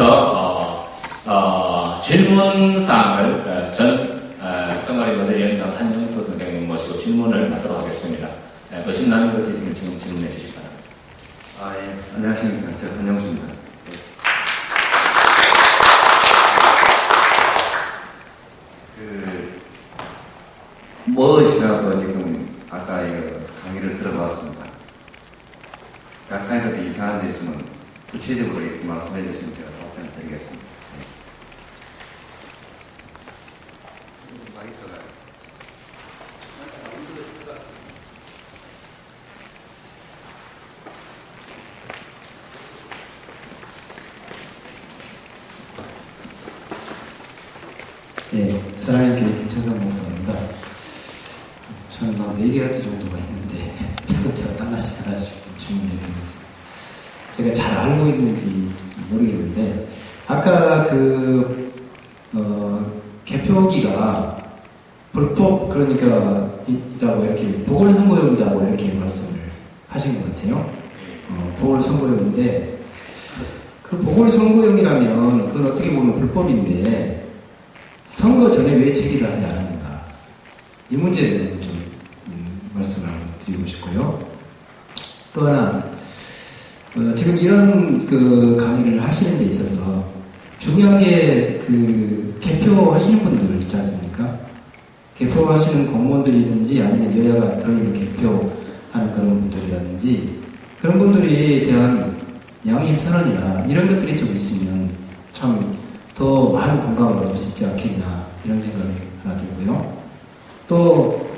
지금부터 질문사항을 전 성가리 모델위원장 한영수 선생님 모시고 질문을 받도록 하겠습니다. 의심 나는 것 있으면 지금 질문해 주시기 바랍니다. 예. 안녕하십니까. 저 한영수입니다. 무엇이라도 지금 아까 강의를 들어봤습니다. 약간이라도 이상한 데 있으면 구체적으로 이렇게 말씀해 주시면 제가 답변 드리겠습니다. 네, 사랑의 교회 김철성 목사입니다. 저는 막 4개가지 정도가 있는데 차근차근 하나씩 질문해 드리겠습니다. 제가 잘 알고 있는지 모르겠는데 아까 개표기가 불법 그러니까 있다고 이렇게 보궐선거용이라고 이렇게 말씀을 하신 것 같아요. 보궐선거용인데 그 보궐선거용이라면 그건 어떻게 보면 불법인데 선거 전에 왜 제기를 하지 않았는가? 이 문제를 좀 말씀을 드리고 싶고요. 또 하나, 지금 이런 강의를 하시는 데 있어서 중요한 게 개표하시는 분들 있지 않습니까? 개표하시는 공무원들이든지 아니면 여야가 그런 개표하는 그런 분들이라든지 그런 분들에 대한 양심 선언이나 이런 것들이 좀 있으면 참 더 많은 공감을 얻을 수 있지 않겠냐 이런 생각이 하나 들고요. 또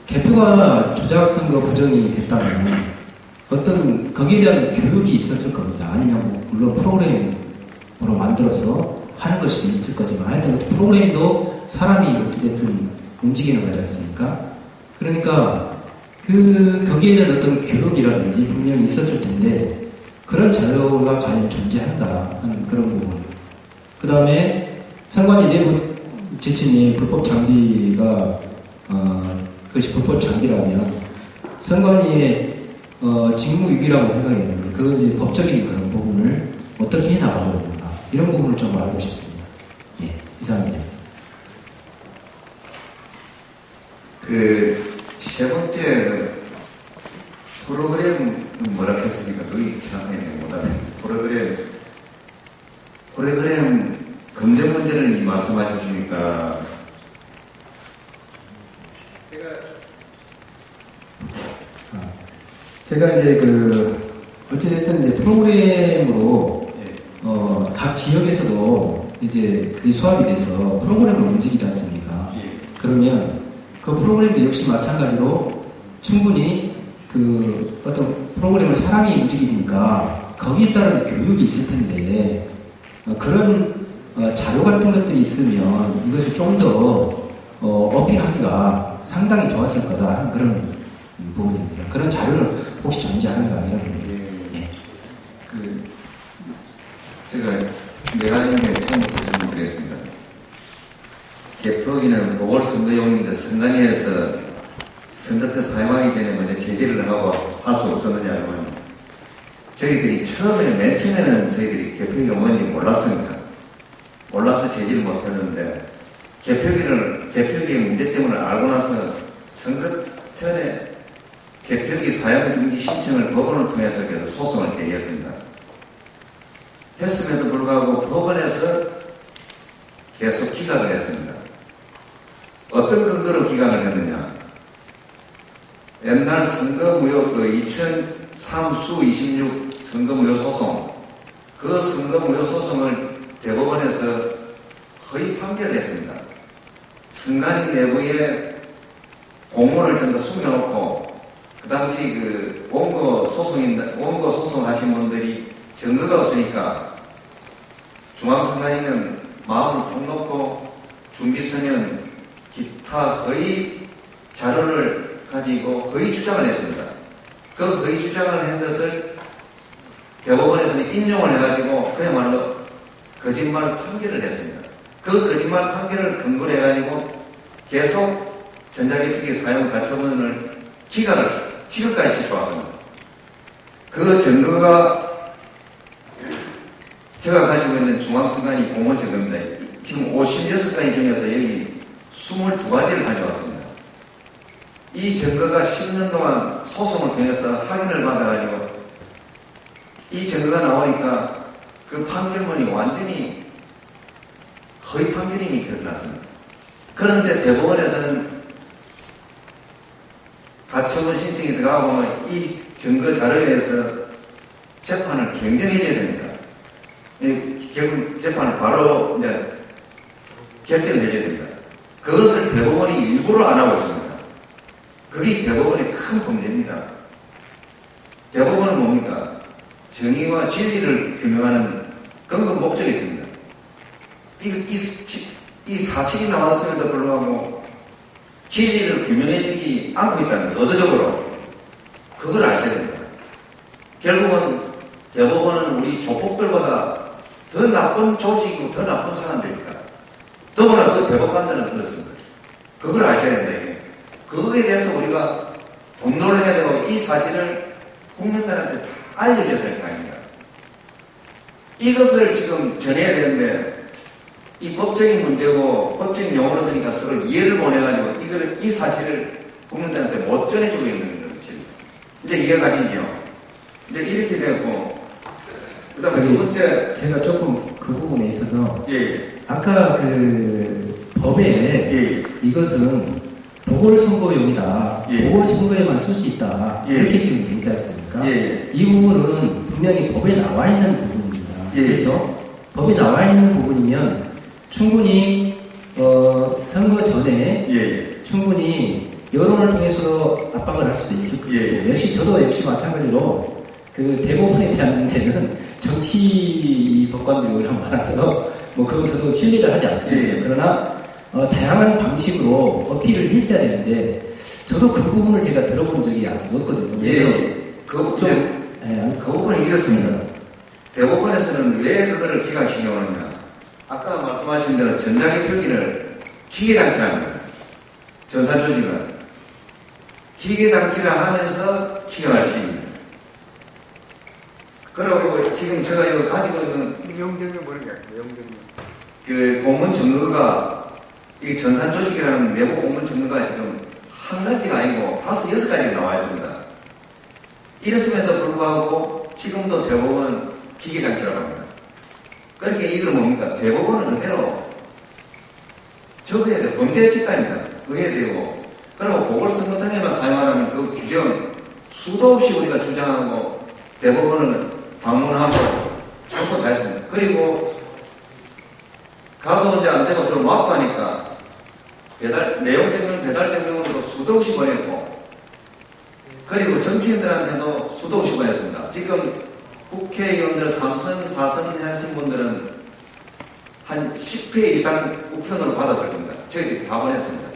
개표가 조작선거 부정이 됐다면 어떤 거기에 대한 교육이 있었을 겁니다. 아니면 물론 프로그램으로 만들어서 하는 것이 있을 거지만 하여튼 프로그램도 사람이 어찌됐든 움직이는 거지 않습니까? 그러니까 거기에 대한 어떤 교육이라든지 분명히 있었을 텐데 그런 자료가 과연 존재한다 하는 그런 부분. 그 다음에 선관위 내부 지침이 불법 장비가 그것이 불법 장비라면 선관위의 직무유기라고 생각이 되는데 그건 이제 법적인 그런 부분을 어떻게 해나가려고 하는가 이런 부분을 좀 알고 싶습니다. 예, 이상입니다. 세 번째 프로그램 뭐라 했습니까? 그게 정확하게 못하네. 프로그램 검증 문제를 말씀하셨으니까 제가 이제 어찌됐든 이제 프로그램으로 각 지역에서도 이제 그게 수합이 돼서 프로그램을 움직이지 않습니까? 그러면 그 프로그램도 역시 마찬가지로 충분히 어떤 프로그램을 사람이 움직이니까 거기에 따른 교육이 있을 텐데 그런 자료 같은 것들이 있으면 이것을 좀 더 어필하기가 상당히 좋았을 거다 하는 그런 부분입니다. 그런 자료를 혹시 존재하는가 이런 부분. 예. 제가 4가지 처음부터 질문드리겠습니다. 개표기는 보궐선거용인데 선관위에서 선거 때 사용하기 전에 먼저 제재를 하고 할 수 없었느냐 하면 저희들이 맨 처음에는 저희들이 개표기가 뭔지 몰랐습니다. 몰라서 제재를 못했는데 개표기의 문제점을 알고 나서 선거 전에 개표기 사용 중지 신청을 법원을 통해서 계속 소송을 제기했습니다. 했음에도 불구하고 법원에서 계속 기각을 했습니다. 어떤 근거로 기각을 했느냐? 옛날 선거무효 2003 수 26 선거무효 소송, 그 선거무효 소송을 대법원에서 허위 판결을 했습니다. 선관위 내부에 공문을 전부 숨겨놓고 그 당시 원고 소송하신 분들이 증거가 없으니까 중앙선관위는 마음을 푹 놓고 준비서면 기타 허위 자료를 가지고 허위 주장을 했습니다. 그 허위 주장을 한 것을 대법원에서는 인용을 해가지고 그야말로 거짓말 판결을 했습니다. 그 거짓말 판결을 근거로 해가지고 계속 전자개표기 사용 가처분을 기각을 지금까지 시켜왔습니다. 그 증거가 제가 가지고 있는 중앙선관위 공무원 증거입니다. 지금 56가지 중에서 여기 22가지를 가져왔습니다. 이 증거가 10년 동안 소송을 통해서 확인을 받아가지고 이 증거가 나오니까 그 판결문이 완전히 허위 판결임이 드러났습니다. 그런데 대법원에서는 가처분 신청이 들어가고 보면 이 증거 자료에 대해서 재판을 경쟁해줘야 됩니다. 결국 재판을 바로 이제 결정해줘야 됩니다. 그것을 대법원이 일부러 안 하고 있습니다. 그게 대법원의 큰 문제입니다. 대법원은 뭡니까? 정의와 진리를 규명하는 근본 목적이 있습니다. 이 사실이 나왔음에도 불구하고 진리를 규명해주지 않고 있다는 거예요. 의도적으로. 그걸 아셔야 됩니다. 결국은 대법원은 우리 조폭들보다 더 나쁜 조직이고 더 나쁜 사람들입니다. 더구나 그 대법관들은 그렇습니다. 그걸 아셔야 된다. 이게. 그거에 대해서 우리가 공론을 해야 되고 이 사실을 국민들한테 다 알려줘야 될 사항입니다. 이것을 지금 전해야 되는데 이 법적인 문제고 법적인 용어로 쓰니까 서로 이해를 보내가지고 이 사실을 국민들한테 못 전해주고 있는 것입니다. 이제 이해가시죠? 이제 이렇게 되었고 그 다음에 두 번째 제가 조금 그 부분에 있어서 예. 아까 그 법에 예. 이것은 보궐선거용이다. 예. 보궐선거에만 쓸 수 있다. 예. 이렇게 지금 되어 있지 않습니까? 예. 이 부분은 분명히 법에 나와 있는 부분입니다. 예. 그렇죠? 법에 나와 있는 부분이면 충분히 선거 전에 예. 충분히 여론을 통해서 압박을 할 수도 있을 것이고 예. 역시 저도 역시 마찬가지로 그 대법원에 대한 문제는 정치 법관들이 오히려 많아서 뭐 그건 저도 신뢰를 하지 않습니다. 예. 그러나 다양한 방식으로 어필을 했어야 되는데 저도 그 부분을 제가 들어본 적이 아직 없거든요. 그래서 예. 그 부분은 이렇습니다. 대법원에서는 왜 그거를 기각시켜오느냐. 아까 말씀하신 대로 전자개표기를 기계장치합니다. 전산조직은 기계장치를 하면서 기각할 수 있습니다. 그리고 지금 제가 이거 가지고 있는 명령이 뭐냐? 명령. 그 공문 증거가 이 전산조직이라는 내부 공문 증거가 지금 한 가지가 아니고 5, 6가지가 나와 있습니다. 이랬음에도 불구하고 지금도 대법원은 기계장치라고 합니다. 그러니까 이건 뭡니까? 대법원은 그대로 적어야 돼. 범죄 집단입니다. 의해야 되고. 그리고 보궐선거등에만 사용하는 그 규정 수도 없이 우리가 주장하고 대법원을 방문하고 참고 다 했습니다. 그리고 가도 이제 안 되고 서로 막고 하니까 내용 증명, 배달 증명으로 수도 없이 보냈고 그리고 정치인들한테도 수도 없이 보냈습니다. 지금 국회의원들 3선, 4선 하신 분들은 한 10회 이상 우편으로 받았을 겁니다. 저희들이 다 보냈습니다.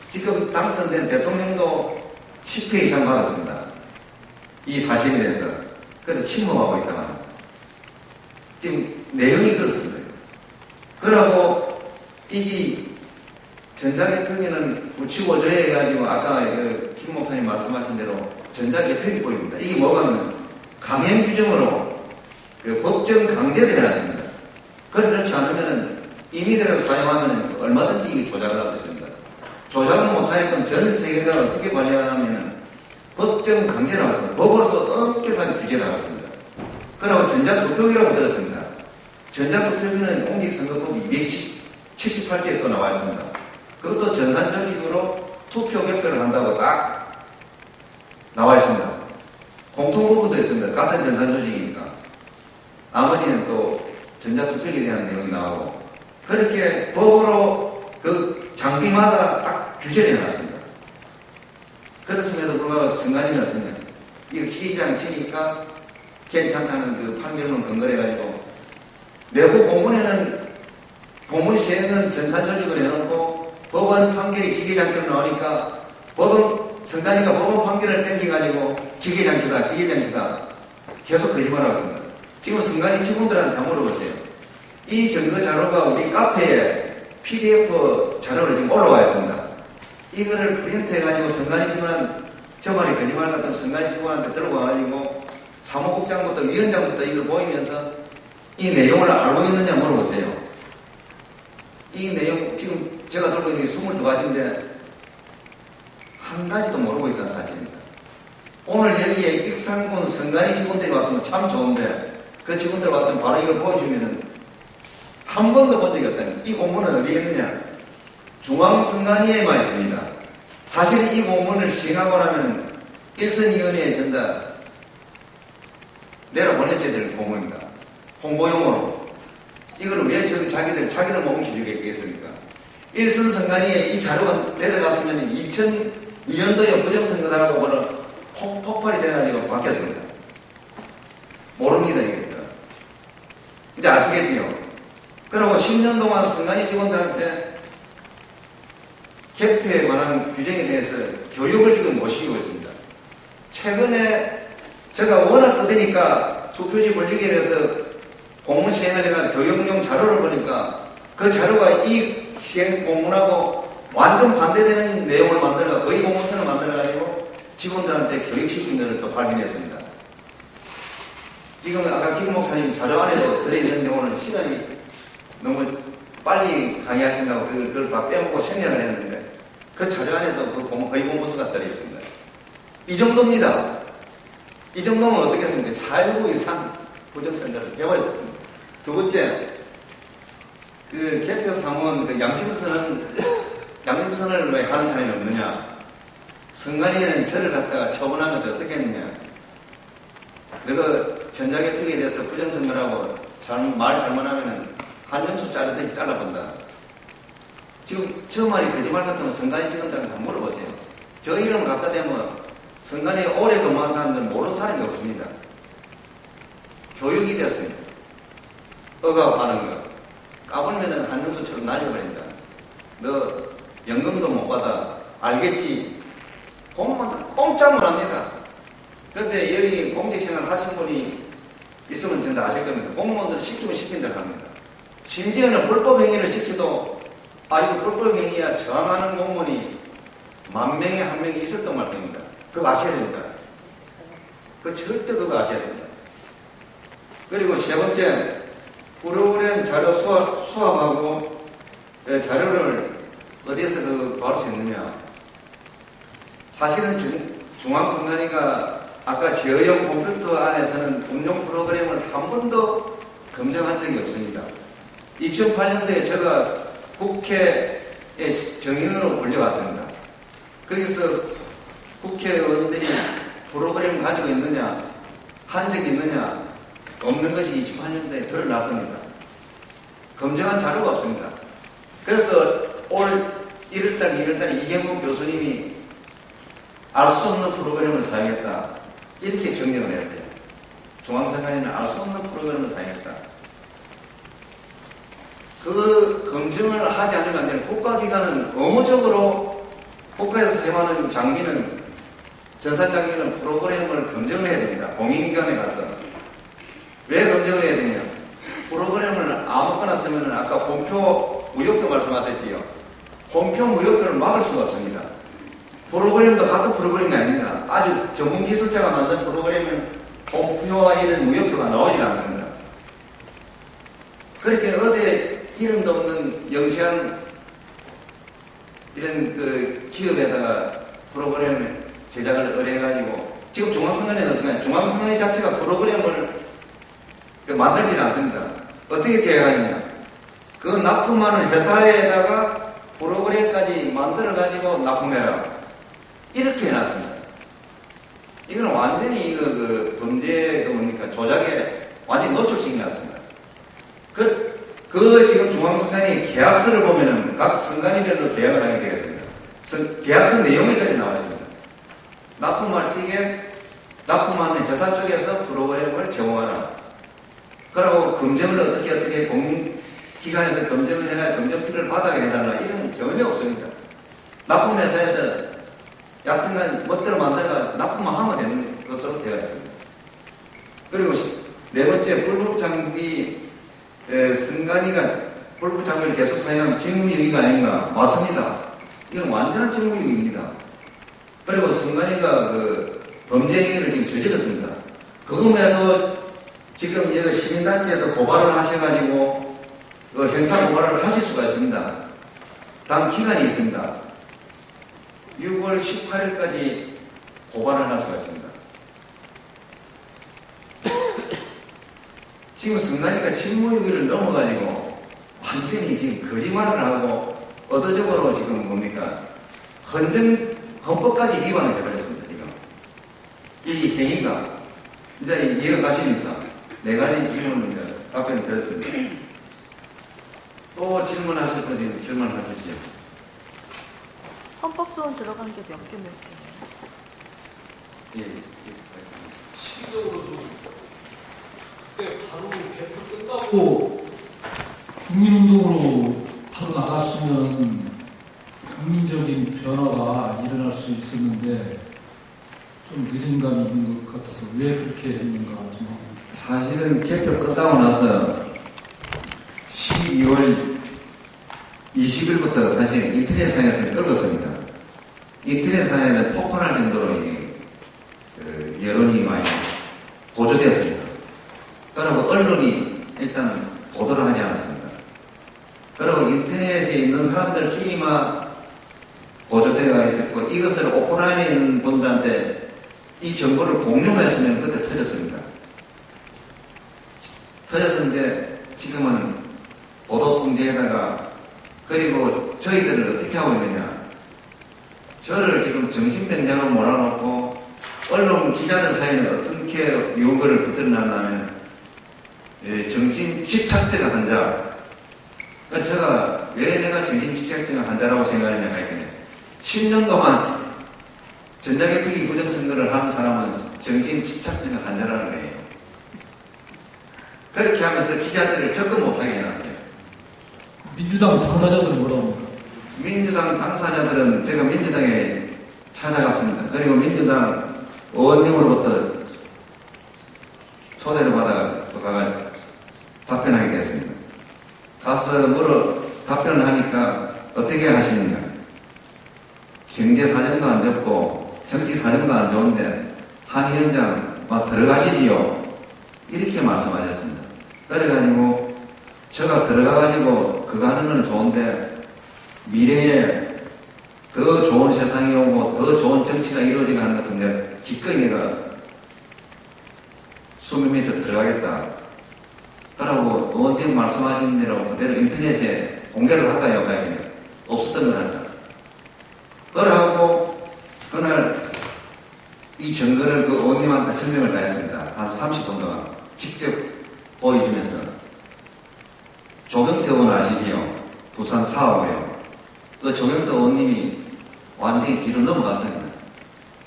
지금 당선된 대통령도 10회 이상 받았습니다. 이 사실에 대해서. 그래도 침묵하고 있다고 합니다. 지금 내용이 그렇습니다. 그러고 이게 전자개표기는 구치고조에 해가지고 아까 김 목사님 말씀하신 대로 전자개표기 보입니다. 이게 뭐냐면 강행 규정으로 그 법정 강제를 해놨습니다. 그렇지 않으면 임의대로 사용하면 얼마든지 조작을 할 수 있습니다. 조작을 못하게끔 전 세계가 어떻게 관리하냐면 법정 강제를 하고 법으로서 엄격하게 규제를 하고 있습니다. 그리고 전자투표기라고 들었습니다. 전자투표기는 공직선거법 278개에 또 나와 있습니다. 그것도 전산조직으로 투표 개표를 한다고 딱 나와 있습니다. 공통부분도 있습니다. 같은 전산조직이니까. 나머지는 또 전자투표기에 대한 내용이 나오고 그렇게 법으로 그 장비마다 딱 규제를 해놨습니다. 그렇음에도 불구하고 선관위는 어떠냐. 이거 기계장치니까 괜찮다는 그 판결문 근거를 해가지고 내부 공문에는 공문 시행은 전산조직을 해놓고 법원 판결이 기계장치로 나오니까 선관위가 법원 판결을 땡겨가지고 기계장치다 계속 거짓말하고 있습니다. 지금 선관위 직원들한테 다 물어보세요. 이 증거 자료가 우리 카페에 PDF 자료로 지금 올라와 있습니다. 이거를 프린트해가지고 선관위 직원한 저 말이 거짓말 같은 선관위 직원한테 들고 와가지고 사무국장부터 위원장부터 이걸 보이면서 이 내용을 알고 있느냐 물어보세요. 이 내용, 지금 제가 들고 있는 게 22가지인데, 한 가지도 모르고 있다는 사실입니다. 오늘 여기에 익산군 선관위 직원들이 왔으면 참 좋은데, 그 직원들 왔으면 바로 이걸 보여주면은, 한 번도 본 적이 없다니. 이 공문은 어디에 있느냐? 중앙선관위에만 있습니다. 사실 이 공문을 시행하고 나면은, 일선위원회에 전달, 내려보내줘야 될 공문입니다. 홍보용으로. 이거를 왜 자기들 몸을 기르게 했겠습니까? 일선 선관위에 이 자료가 내려갔으면 2002년도에 부정선거라고 보는 폭발이 돼가지고 바뀌었습니다. 모릅니다, 이게. 이제 아시겠지요? 그리고 10년 동안 선관위 직원들한테 개표에 관한 규정에 대해서 교육을 지금 못 시키고 있습니다. 최근에 제가 워낙 떠드니까 투표지 분리기에 대해서 공문 시행을 내가 교육용 자료를 보니까 그 자료가 이 시행 공문하고 완전 반대되는 내용을 만들어 거의 공문서를 만들어가지고 직원들한테 교육시킨 것을 또 발견했습니다. 지금 아까 김 목사님 자료 안에도 들어있는데 오늘 시간이 너무 빨리 강의하신다고 그걸 다 빼먹고 생략을 했는데 그 자료 안에도 그 거의 공문서가 들어있습니다. 이 정도입니다. 이 정도면 어떻겠습니까? 4.19 이상 부정선거를 해버렸습니다. 두 번째, 그 개표 사무원 그 양심선을 왜 하는 사람이 없느냐? 선관위에는 저를 갖다가 처분하면서 어떻게 했느냐? 너가 전자개표에 대해서 부정선거라고 말 잘못하면은 한정수 자르듯이 잘라본다. 지금 저 말이 거짓말 같으면 선관위 직원들한테 다 물어보세요. 저 이름 갖다 대면 선관위에 오래 근무한 사람들은 모르는 사람이 없습니다. 교육이 됐습니다. 억압하는 거. 까불면은 한정수처럼 날려버린다. 너 연금도 못 받아. 알겠지? 공무원들 꼼짝을 합니다. 그런데 여기 공직생활 하신 분이 있으면 전부 아실 겁니다. 공무원들 시키면 시킨 대로 합니다. 심지어는 불법행위를 시켜도 이거 불법행위야 저항하는 공무원이 10,000명에 1명이 있었던 말 겁니다. 그거 아셔야 됩니다. 절대 그거 아셔야 됩니다. 그리고 세 번째, 프로그램 자료 수합하고 자료를 어디에서 구할 수 있느냐. 사실은 중앙선관위가 아까 제어형 컴퓨터 안에서는 운용 프로그램을 한 번도 검증한 적이 없습니다. 2008년도에 제가 국회에 정인으로 불려왔습니다. 거기서 국회의원들이 프로그램을 가지고 있느냐, 한 적이 있느냐, 없는 것이 28년도에 드러났습니다. 검증한 자료가 없습니다. 그래서 올 1월달, 2월달에 이경국 교수님이 알 수 없는 프로그램을 사용했다. 이렇게 정리를 했어요. 중앙선관위는 알 수 없는 프로그램을 사용했다. 그 검증을 하지 않으면 안 되는 국가기관은 의무적으로 국가에서 사용하는 장비는 전산장비는 프로그램을 검증을 해야 됩니다. 공인기관에 가서. 왜 검증을 해야 되냐? 프로그램을 아무거나 쓰면 아까 홈표, 무효표 말씀하셨지요. 홈표, 무효표를 막을 수가 없습니다. 프로그램도 같은 프로그램이 아닙니다. 아주 전문 기술자가 만든 프로그램은 홈표와 이런 무효표가 나오질 않습니다. 그렇게 어디에 이름도 없는 영시한 이런 그 기업에다가 프로그램을 제작을 의뢰해가지고 지금 중앙선관위는 어떻게 하냐? 중앙선관위 자체가 프로그램을 만들지는 않습니다. 어떻게 계획하느냐? 그 납품하는 회사에다가 프로그램까지 만들어가지고 납품해라. 이렇게 해놨습니다. 이거는 완전히 범죄, 조작에 완전히 노출시켜 놨습니다. 그 지금 중앙선관위 계약서를 보면은 각 선관위별로 계약을 하게 되겠습니다. 계약서 내용에까지 나와 있습니다. 납품할 적에 납품하는 회사 쪽에서 프로그램을 제공하라. 그리고 검증을 어떻게 공인기관에서 검증을 해야 검증표를 받아야 해달라. 이런 전혀 없습니다. 납품회사에서 얕은간 멋대로 만들어가 납품만 하면 되는 것으로 되어 있습니다. 그리고 네 번째, 불법장비, 선관위가 불법장비를 계속 사용하면 직무유기가 아닌가? 맞습니다. 이건 완전한 직무유기입니다. 그리고 선관위가 범죄행위를 지금 저질렀습니다. 그것에도 지금 이 시민단체에도 고발을 하셔가지고 형사 고발을 하실 수가 있습니다. 단 기간이 있습니다. 6월 18일까지 고발을 할 수가 있습니다. 지금 선관위가 직무유기를 넘어가지고 완전히 지금 거짓말을 하고 의도적으로 지금 뭡니까? 헌법까지 위반을 해버렸습니다. 지금 이 행위가 이제 이해가 가시니까 네 가지 질문을 이제 답변을 드렸습니다. 또 질문하실 분 지금 질문하십시오. 헌법소원 들어간 게 몇 개예요? 예. 시기적으로도 그때 바로 개표 끝나고 국민운동으로 바로 나갔으면 국민적인 변화가 일어날 수 있었는데 좀 늦은 감이 있는 것 같아서 왜 그렇게 했는가 좀. 사실은 개표 끝나고 나서 12월 20일부터 사실 인터넷상에서 끌었습니다. 인터넷상에는 폭발할 정도로 여론이 많이 고조되었습니다. 그리고 언론이 일단 보도를 하지 않았습니다. 그리고 인터넷에 있는 사람들끼리만 고조되어 있었고 이것을 오프라인에 있는 분들한테 이 정보를 공유했으면 그때 터졌습니다. 터졌는데 지금은 보도 통제에다가 그리고 저희들을 어떻게 하고 있느냐. 저를 지금 정신병자로 몰아놓고 언론 기자들 사이는 어떻게 유언글을 붙들어놨냐면 정신 집착증 환자. 그래서 제가 왜 내가 정신 집착증 환자라고 생각하느냐 하니까 10년 동안 전자개표기 부정선거를 하는 사람은 정신 집착증 환자라는 거예요. 그렇게 하면서 기자들을 접근 못하게 해놨어요. 민주당 당사자들은 뭐라고 합니까? 민주당 당사자들은 제가 민주당에 찾아갔습니다. 그리고 민주당 의원님으로부터 초대를 받아 답변하게 됐습니다. 가서 답변을 하니까 어떻게 하시느냐. 경제 사정도 안 좋고 정치 사정도 안 좋은데 한 위원장 들어가시지요. 이렇게 말씀하셨습니다. 그래가지고 제가 들어가가지고 그거 하는 건 좋은데 미래에 더 좋은 세상이 오고 더 좋은 정치가 이루어지게 하는 것 같은데 기꺼이 내가 수면 밑에 들어가겠다. 그러고 의원님 말씀하신 대로 그대로 인터넷에 공개를 할까요? 가요? 없었던 걸 한다. 그러고 그날 이 증거를 그 의원님한테 설명을 다 했습니다. 한 30분 동안 직접 보여주면서 조경태 의원 아시지요? 부산 사업이요. 그 조경태 의원님이 완전히 뒤로 넘어갔습니다.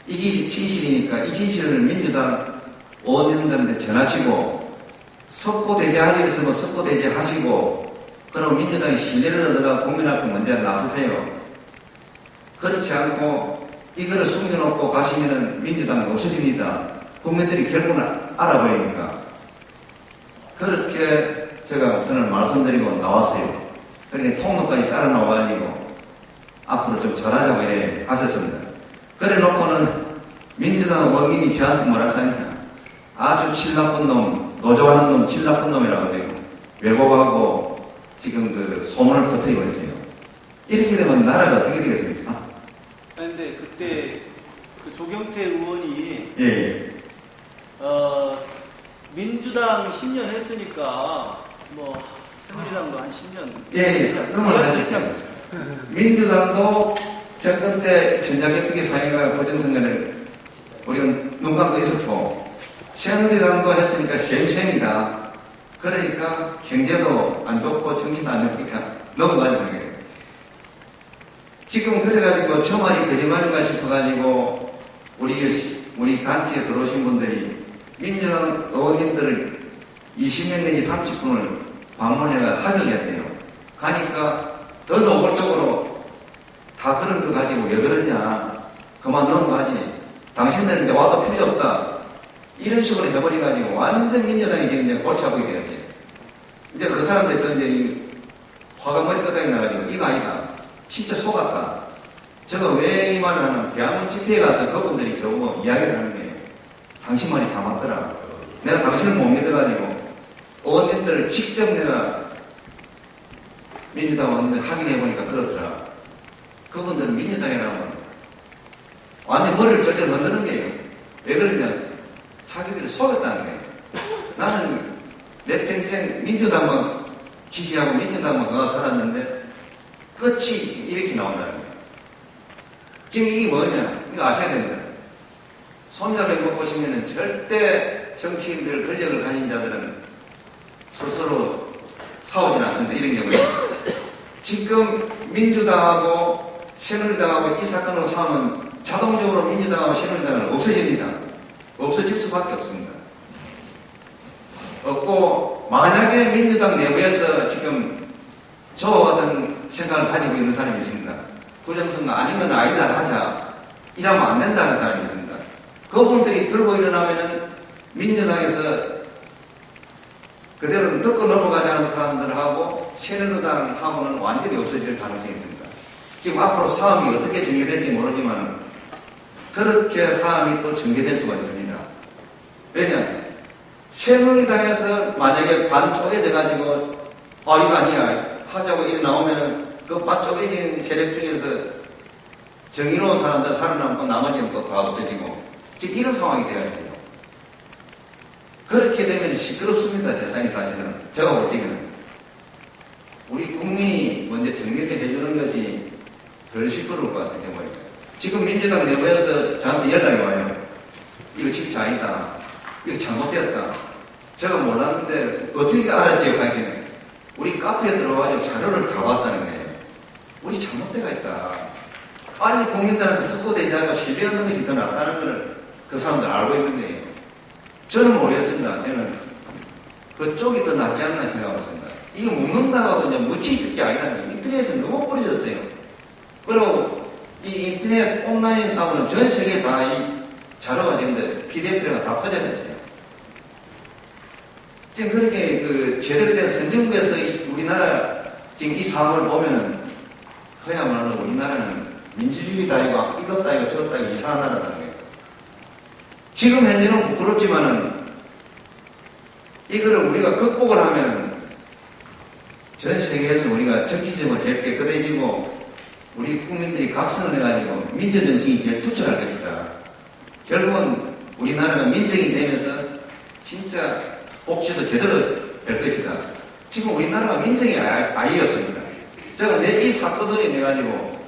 이게 진실이니까 이 진실을 민주당 의원님들한테 전하시고 석고대죄할 일 있으면 석고대죄 하시고 그럼 민주당의 신뢰를 얻어가 국민 앞에 먼저 나서세요. 그렇지 않고 이거를 숨겨놓고 가시면은 민주당은 없어집니다. 국민들이 결국은 알아버리니까. 그렇게 제가 그날 말씀드리고 나왔어요. 그렇게 통로까지 따라 나와가지고 앞으로 좀 잘하자고 이래 하셨습니다. 그래 놓고는 민주당 의원님이 저한테 뭐라 하냐. 아주 질 나쁜 놈, 노조하는 놈, 질 나쁜 놈이라고 되고 왜곡하고 지금 그 소문을 퍼뜨리고 있어요. 이렇게 되면 나라가 어떻게 되겠습니까? 그런데 그때 그 조경태 의원이 예. 민주당 10년 했으니까 뭐 새누리당도 한 10년. 예, 그걸 하셨어요. 민주당도 정권 때 전자개표기 사회가 부정선거를 우리가 눈 감고 있었고 새누리당도 했으니까 셈셈이다. 그러니까 경제도 안 좋고 정치도 안 좋으니까 넘어가는 거예요. 지금 그래가지고 저 말이 거짓말인가 싶어가지고 우리 단체에 들어오신 분들이 민주당 의원님들을 20명 내지 30분을 방문해가 하격했대요. 가니까 더 노골적으로 다 그런 거 가지고 왜 그러냐. 그만 넘어가지. 당신들은 이제 와도 필요 없다. 이런 식으로 해버려가지고 완전 민주당이 지금 이제 골치 아프게 되었어요. 이제 그 사람들 또 이제 화가 머리끝까지 나가지고 이거 아니다. 진짜 속았다. 제가 왜 이 말을 하냐면 대한민국 집회에 가서 그분들이 저보고 이야기를 하는 거예요. 당신 말이 다 맞더라. 내가 당신을 못 믿어가지고 의원님들 직접 내가 민주당 의원들 확인해보니까 그렇더라. 그분들은 민주당이라면 완전 머리를 쩔쩔 흔드는 거예요. 왜 그러냐? 자기들이 속였다는 거예요. 나는 내 평생 민주당만 지지하고 민주당만 넣어 살았는데 끝이 지금 이렇게 나온다는 거예요. 지금 이게 뭐냐? 이거 아셔야 됩니다. 손자병법 보시면은 절대 정치인들 권력을 가진 자들은 스스로 싸우진 않습니다. 이런 경우는. 지금 민주당하고 새누리당하고 이 사건으로 싸우면 자동적으로 민주당하고 새누리당은 없어집니다. 없어질 수밖에 없습니다. 없고, 만약에 민주당 내부에서 지금 저와 같은 생각을 가지고 있는 사람이 있습니다. 부정선거 아니면 아니다 하자. 이러면 안 된다는 사람이 있습니다. 그분들이 들고 일어나면은 민주당에서 그대로 듣고 넘어가자는 사람들하고 새누리당하고는 완전히 없어질 가능성이 있습니다. 지금 앞으로 싸움이 어떻게 전개될지 모르지만 그렇게 싸움이 또 전개될 수가 있습니다. 왜냐? 새누리당에서 만약에 반 쪼개져가지고 이거 아니야 하자고 일이 나오면은 그 반 쪼개진 세력 중에서 정의로운 사람들 살아남고 나머지는 또 다 없어지고 지금 이런 상황이 되어 있어요. 그렇게 되면 시끄럽습니다. 세상이 사실은. 제가 볼 적에는. 우리 국민이 먼저 정리를 해주는 것이 덜 시끄러울 것 같아요. 지금 민주당 내부에서 저한테 연락이 와요. 이거 진짜 아니다. 이거 잘못되었다. 제가 몰랐는데 어떻게 알았지요? 하기는 우리 카페에 들어가서 자료를 다 봤다는 거예요. 우리 잘못되어 있다. 빨리 국민들한테 스포되지 않고 신뢰 없는 것이 더 낫다는 걸 그 사람들 알고 있는 거예요. 저는 모르겠습니다. 저는 그쪽이 더 낫지 않나 생각했습니다. 이거 묻는다고 그냥 묻히질 게 아니라는 거예요. 인터넷에 너무 뿌려졌어요. 그리고 이 인터넷 온라인 사업은 전 세계에 다 이 자료가 되는데 PDF가 다 퍼져졌어요. 지금 그렇게 그 제대로 된 선진국에서 우리나라 지금 이 상황을 보면은 그야말로 우리나라는 민주주의 따위가 이것 따위가 저것 따위가 이상한 나라라는 거예요. 지금 현재는 부끄럽지만은 이거를 우리가 극복을 하면은 전 세계에서 우리가 정치적으로 제일 깨끗해지고 우리 국민들이 각성을 해가지고 민주정신이 제일 투철할 것이다. 결국은 우리나라가 민정이 되면서 진짜 복지도 제대로 될 것이다. 지금 우리나라가 민정이 아예 없습니다. 제가 내 이 사건들이 내가지고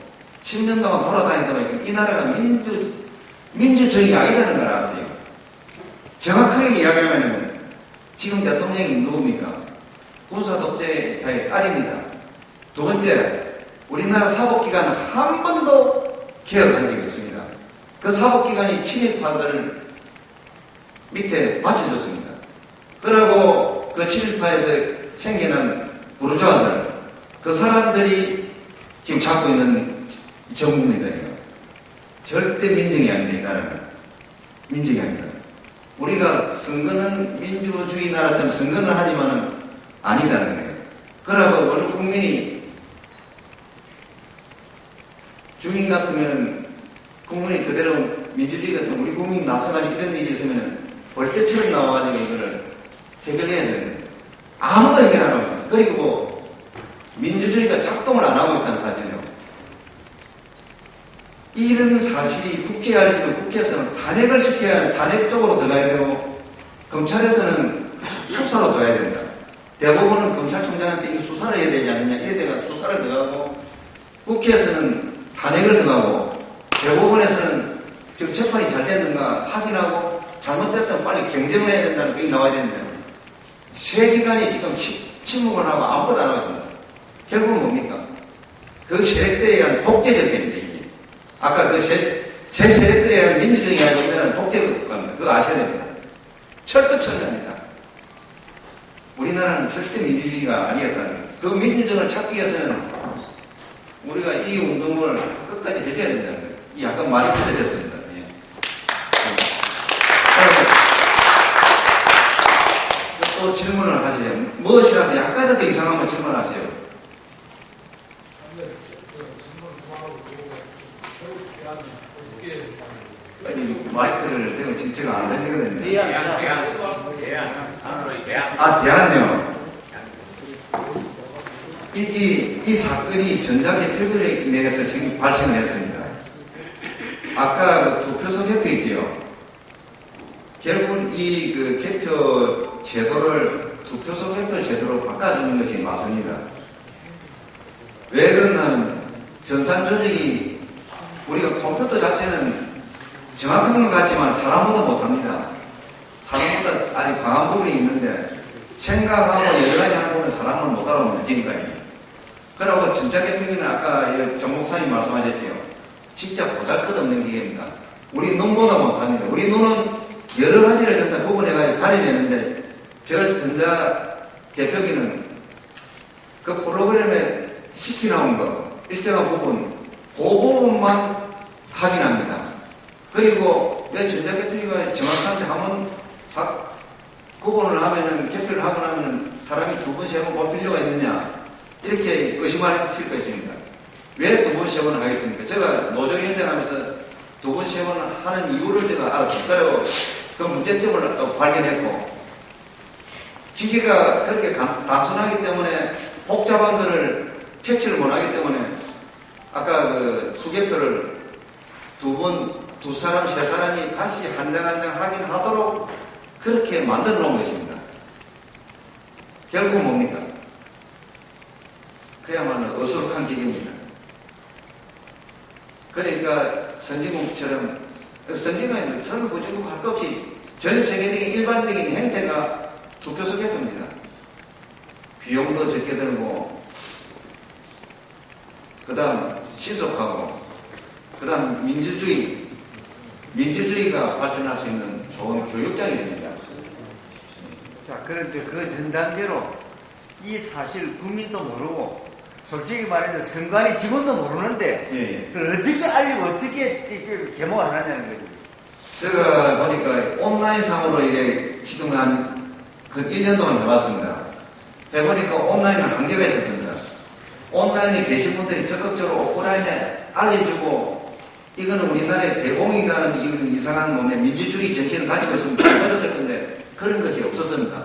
10년 동안 돌아다니다 보니까 이 나라가 민주정이 아니라는 걸 알았어요. 정확하게 이야기하면은 지금 대통령이 누굽니까? 군사독재자의 딸입니다. 두 번째, 우리나라 사법기관은 한 번도 개혁한 적이 없습니다. 그 사법기관이 친일파들 밑에 받쳐줬습니다. 그리고 그 친일파에서 생겨난 부르주아들, 그 사람들이 지금 잡고 있는 정부입니다. 절대 민정이 아닙니다. 이 나라는. 민정이 아닙니다. 우리가 선거는 민주주의 나라처럼 선거는 하지만은 아니다는 거예요. 그러고 어느 국민이 주인 같으면은 국민이 그대로 민주주의 같은 우리 국민이 나서가지고 이런 일이 있으면은 벌떼처럼 나와가지고 이거를 해결해야 되는 거예요. 아무도 해결 안 하고 있어요. 그리고 민주주의가 작동을 안 하고 있다는 사실이에요. 이런 사실이 국회에 알려지고 국회에서는 탄핵을 시켜야 하는 탄핵 쪽으로 들어가야 되고 검찰에서는 수사로 들어가야 됩니다. 대법원은 검찰총장한테 이 수사를 해야 되지 않느냐 이래 돼가 수사를 들어가고 국회에서는 탄핵을 들어가고 대법원에서는 지금 재판이 잘 됐는가 확인하고 잘못됐으면 빨리 경쟁을 해야 된다는 그게 나와야 되는데 세 기관이 지금 침묵을 하고 아무것도 안 하고 있습니다. 결국은 뭡니까? 그 세력들에 의한 독재적 겁니다. 아까 그 세 세력들에 의한 민주주의가 아니고 우리나라는 독재적 국가입니다. 그거 아셔야 됩니다. 철두철미합니다. 우리나라는 절대 민주주의가 아니었다는 거예요. 그 민주주의를 찾기 위해서는 우리가 이 운동을 끝까지 해줘야 된다는 거예요. 이 약간 말이 틀려졌습니다. 예. 또 질문을 하세요. 무엇이라도 약간이라도 이상하면 질문하세요. 아니, 마이크를 대고 진짜가 안 들리거든요. 대안. 아, 대안요. 이 사건이 전자개표를 인해서 지금 발생을 했습니다. 아까 그 투표소 개표 있지요. 결국은 이 개표 제도를 투표소 개표 제도로 바꿔주는 것이 맞습니다. 왜 그러냐면 전산 조직이 우리가 컴퓨터 자체는 정확한 것 같지만 사람보다 못합니다. 사람보다 아직 강한 부분이 있는데 생각하고 여러 가지 하는 부분은 사람을 못 알아보는 지금까지. 그리고 전자개표기는 아까 정 목사님 말씀하셨죠. 진짜 보잘것없는 기계입니다. 우리 눈보다 못합니다. 우리 눈은 여러 가지를 전다 구분해가지고 가려내는데 저 전자개표기는 그 프로그램에 시켜놓은 거 일정한 부분 그 부분만 확인합니다. 그리고 내 전자개표기가 정확한데 한번 구분을 하면은 개표를 하고 나면은 사람이 두 번, 세 번 볼 필요가 있느냐 이렇게 의심하실 것입니다. 왜 두 번, 세 번을 하겠습니까? 제가 노조위원장 하면서 두 번, 세 번 하는 이유를 제가 알았어요. 그리고 그 문제점을 또 발견했고 기계가 그렇게 단순하기 때문에 복잡한 거를 캐치를 못하기 때문에 아까 그 수개표를 두 사람, 세 사람이 다시 한 장 한 장 확인하도록 그렇게 만들어 놓은 것입니다. 결국 뭡니까? 그야말로 어수룩한 기계입니다. 그러니까 선진국처럼 선진국에는 선구주국 할 것 없이 전 세계적인 일반적인 행태가 투표소 개표입니다. 비용도 적게 들고 그 다음 신속하고 그 다음 민주주의가 발전할 수 있는 좋은 교육장이 됩니다. 자, 그런데 그 전 단계로 이 사실 국민도 모르고 솔직히 말해서 선관위 직원도 모르는데 예. 그걸 어떻게 알리고 어떻게 개몽을 하냐는 거죠. 제가 보니까 온라인상으로 이게 지금 한 그 1년 동안 해봤습니다. 해보니까 온라인은 한계가 있었습니다. 온라인에 계신 분들이 적극적으로 오프라인에 알려주고 이거는 우리나라의 대공이라는 이런 이상한 몸에 민주주의 정신을 가지고 있으면 어렸을 건데 그런 것이 없었습니다.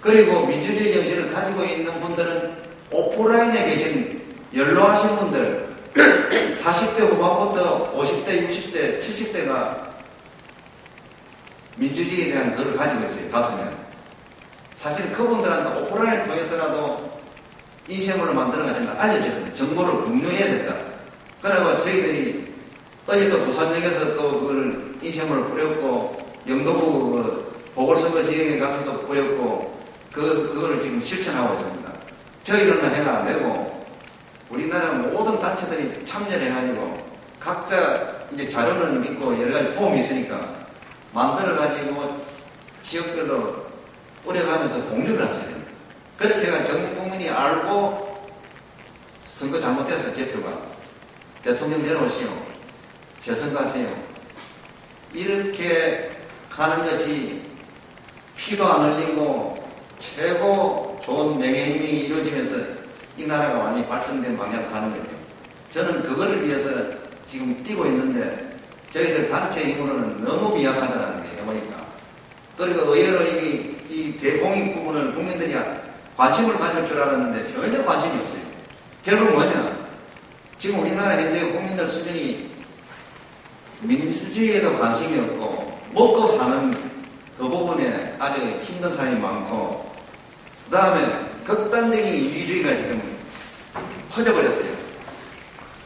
그리고 민주주의 정신을 가지고 있는 분들은 오프라인에 계신 연로하신 분들 40대 후반부터 50대, 60대, 70대가 민주주의에 대한 글을 가지고 있어요. 5명. 사실 그분들한테 오프라인을 통해서라도 인쇄물을 만들어야 된다. 알려줘야 된다. 정보를 공유해야 된다. 그리고 저희들이 어제도 부산역에서 또 그걸 인쇄물을 뿌렸고 영도구 보궐선거 지역에 가서도 뿌렸고 그거를 지금 실천하고 있습니다. 저희들만 해가 안 되고 우리나라 모든 단체들이 참여해가지고 각자 이제 자료는 있고 여러 가지 폼이 있으니까 만들어가지고 지역별로 뿌려가면서 공유를 하셔야 됩니다. 그렇게 해가 전 국민이 알고 선거 잘못돼서 개표가 대통령 내려오시오. 재선 가세요. 이렇게 가는 것이 피도 안 흘리고 최고 좋은 명예행위이 이루어지면서 이 나라가 완전히 발전된 방향으로 가는 거예요. 저는 그거를 위해서 지금 뛰고 있는데 저희들 단체 힘으로는 너무 미약하다는 거예요. 해보니까. 그리고 의외로 이 대공익 부분을 국민들이 관심을 가질 줄 알았는데 전혀 관심이 없어요. 결국 뭐냐? 지금 우리나라 현재 국민들 수준이 민주주의에도 관심이 없고 먹고 사는 그 부분에 아주 힘든 사람이 많고 그 다음에 극단적인 이기주의가 지금 퍼져버렸어요.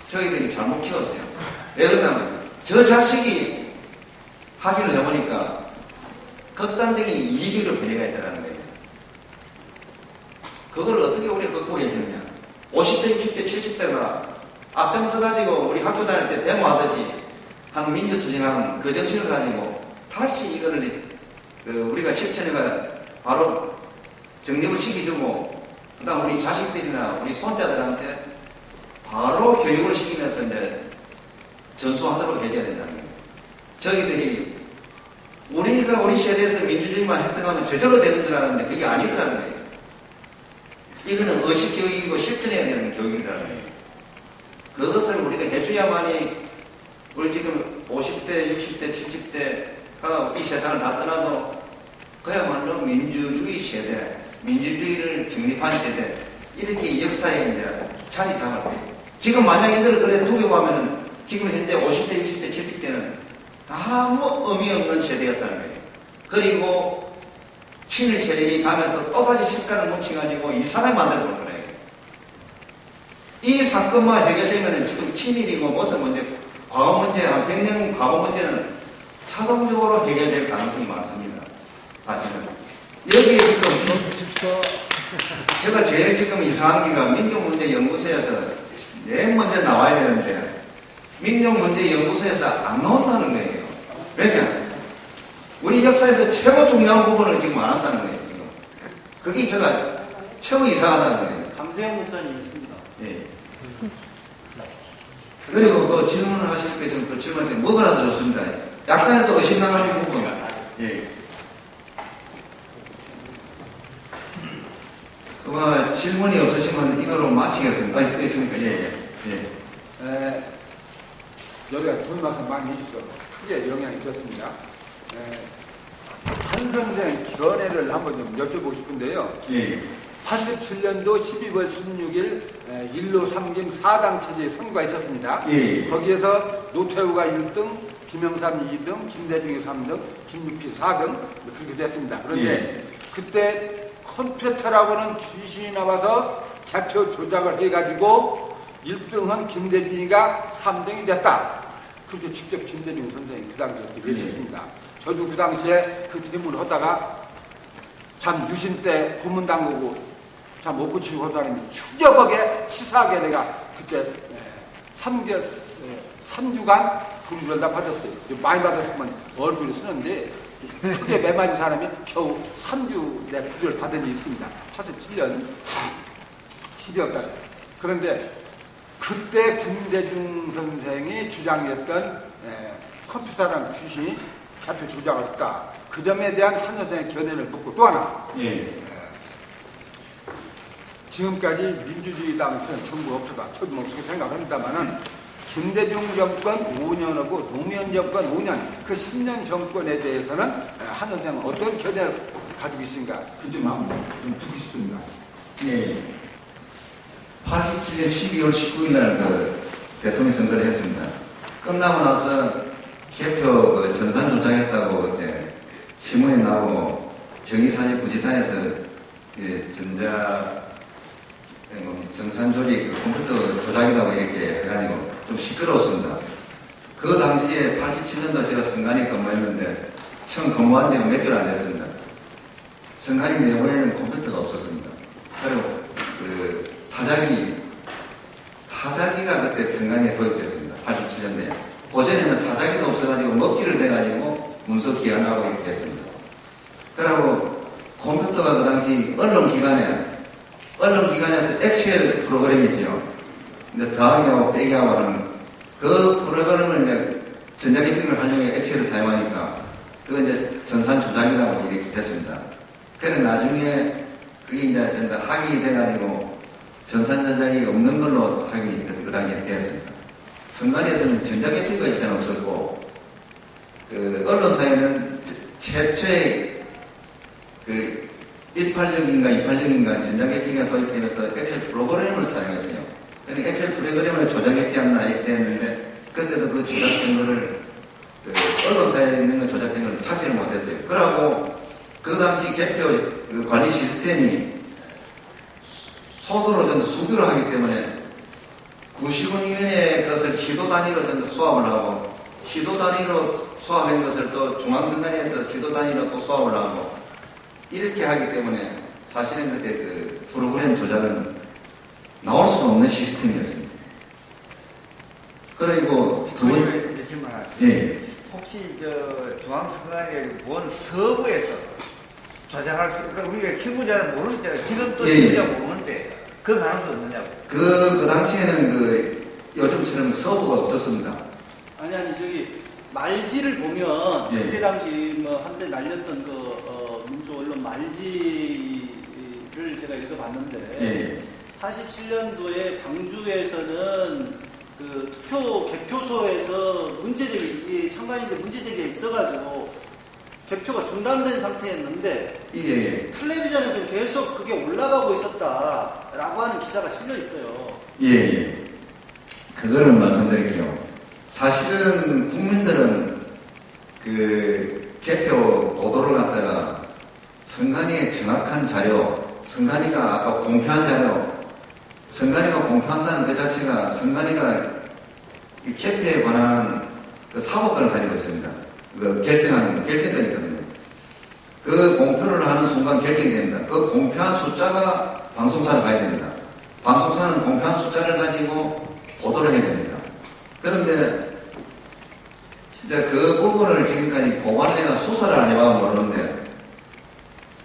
저희들이 잘못 키웠어요. 왜 그러냐면 저 자식이 하기를 해보니까 극단적인 이기주의로 변해가 있다는 거예요. 그걸 어떻게 우리가 극복해 주느냐. 50대, 60대, 70대가 앞장서가지고 우리 학교 다닐 때 데모하듯이 한 민주투쟁하는 그 정신을 가지고 다시 이거를 우리가 실천해가 바로 정립을 시켜주고 그 다음 우리 자식들이나 우리 손자들한테 바로 교육을 시키면서 이제 전수하도록 해줘야 된다는 거예요. 저희들이 우리가 우리 세대에서 민주주의만 획득하면 저절로 되는 줄 알았는데 그게 아니더라는 거예요. 이거는 의식교육이고 실천해야 되는 교육이라는 거예요. 그것을 우리가 해줘야만이 우리 지금 50대, 60대, 70대가 이 세상을 다 떠나도 그야말로 민주주의 세대, 민주주의를 정립한 세대, 이렇게 역사에 이제 자리 잡을 거예요. 지금 만약 이걸 그래 두고 가면은 지금 현재 50대, 60대, 70대는 아무 의미 없는 세대였다는 거예요. 그리고 친일 세력이 가면서 또다시 색깔을 뭉쳐가지고 이상하게 만들어 볼 거예요. 이 사건만 해결되면은 지금 친일이고 무슨 문제, 과거 문제, 한 100년 과거 문제는 자동적으로 해결될 가능성이 많습니다. 사실은. 여기에 지금, 제가 제일 지금 이상한 게가 민족문제연구소에서 제일 먼저 나와야 되는데, 민족문제연구소에서 안 나온다는 거예요. 왜냐? 우리 역사에서 최고 중요한 부분을 지금 안 한다는 거예요, 지금. 그게 제가 최고 이상하다는 거예요. 강세영 목사님 있습니다. 예. 그리고 또 질문을 하실 거 있으면 또 질문하세요. 뭐가라도 좋습니다. 약간이라도 의심나가는 부분. 예. 그만 질문이 없으시면 이거로 마치겠습니다. 또 있습니까? 예, 예. 여기가 좋은 말씀 많이 해주셔서 크게 영향이 있었습니다. 한 선생 견해를 한번 좀 여쭤보고 싶은데요. 예. 87년도 12월 16일 1로 3김 4당 체제 선거가 있었습니다. 예. 거기에서 노태우가 1등, 김영삼이 2등, 김대중이 3등, 김육필 4등 그렇게 됐습니다. 그런데 예. 그때 컴퓨터라고는 귀신이 나와서 개표 조작을 해가지고 1등은 김대중이가 3등이 됐다. 그렇게 직접 김대중 선생님이 그 당시에 외쳤습니다. 저도 그 당시에 그 질문을 하다가 참 유신 때 고문당하고 참 먹고 치고 한 사람이 추적하게 치사하게 내가 그때 3주간 분부를 다 받았어요. 많이 받았으면 얼굴이 쓰는데 크게 매 맞은 사람이 겨우 3주 내 부를 받은 일이 있습니다. 87년 12월달에. 그런데 그때 김대중 선생이 주장했던 컴퓨터라는 귀신이 개표 조작을 했다. 그 점에 대한 한 선생의 견해를 묻고 또 하나. 예. 지금까지 민주주의 당시는 전부 없었다. 저도 뭐 그렇게 생각합니다만은 김대중 정권 5년하고 노무현 정권 5년 그 10년 정권에 대해서는 한 선생은 어떤 견해를 가지고 있으신가? 그 점 한번 좀 듣고 싶습니다. 예. 87년 12월 19일 날 그 대통령 선거를 했습니다. 끝나고 나서 개표 그 전산 조작했다고 그때 신문에 나오고 정의사직 부지단에서 정산 조직 컴퓨터 조작이라고 이렇게 해가지고 좀 시끄러웠습니다. 그 당시에 87년도 제가 선관위 근무했는데 처음 근무한 지가 몇 개월 안 됐습니다. 선관위 내부에는 컴퓨터가 없었습니다. 그리고 그 타자기가 그때 선관위에 도입됐습니다. 87년도에. 그전에는 타자기도 없어가지고 먹지를 대가지고 문서 기한하고 이렇게 했습니다. 그리고 컴퓨터가 그 당시 언론기관에서 엑셀 프로그램이 있죠. 근데 더하기하고 빼기하고 하는 그 프로그램을 이제 전자기핑을 하려면 엑셀을 사용하니까 그거 이제 전산 조작이라고 이렇게 됐습니다. 그래서 나중에 그게 이제 전부 확인이 돼가지고 전산 조작이 없는 걸로 확인이 그 당시에 되었습니다. 선관위에서는 전자기핑가 일단 없었고 그 언론사에는 최초의 그 186인가 286인가 전자기핑이 도입되면서 엑셀 프로그램을 사용했어요. 그러니까 엑셀 프로그램을 조작했지 않나 이렇게 했는데 그때도 그 조작된 거를 그 언론사에 있는 그 조작된 걸 찾지를 못했어요. 그러고 그 당시 개표 그 관리 시스템이 손으로 전부 수기로 하기 때문에 구시군위원회 것을 시도 단위로 전부 수합을 하고 시도 단위로 수합한 것을 또 중앙선관위에서 시도 단위로 또 수합을 하고 이렇게 하기 때문에 사실은 그때 그 프로그램 조작은 나올 수가 없는 시스템이었습니다. 그리고 두 번째, 예. 혹시 중앙선관위 본 서부에서 조작할 수, 그러니까 우리가 실무자는 모르잖아요. 지금 또 실무자 모르는데 그 가능성이 없느냐고. 그 당시에는 요즘처럼 서부가 없었습니다. 아니 저기 말지를 보면 예. 그때 당시 뭐 한때 날렸던 민주 언론 말지를 제가 읽어봤는데 예. 87년도에 광주에서는 그 투표 개표소에서 참가인들 문제 제기가 있어가지고 개표가 중단된 상태였는데 예. 텔레비전에서 계속 그게 올라가고 있었다라고 하는 기사가 실려 있어요. 예. 그거를 말씀드릴게요. 사실은 국민들은 그 개표 보도를 갖다가 선관위의 정확한 자료, 선관위가 아까 공표한 자료, 선관위가 공표한다는 그 자체가 선관위가 이 개표에 관한 그 사법권을 가지고 있습니다. 그 결정권이거든요. 그 공표를 하는 순간 결정이 됩니다. 그 공표한 숫자가 방송사로 가야 됩니다. 방송사는 공표한 숫자를 가지고 보도를 해야 됩니다. 그런데 이제 그 부분을 지금까지 고발내가 수사를 안 해봐서 모르는데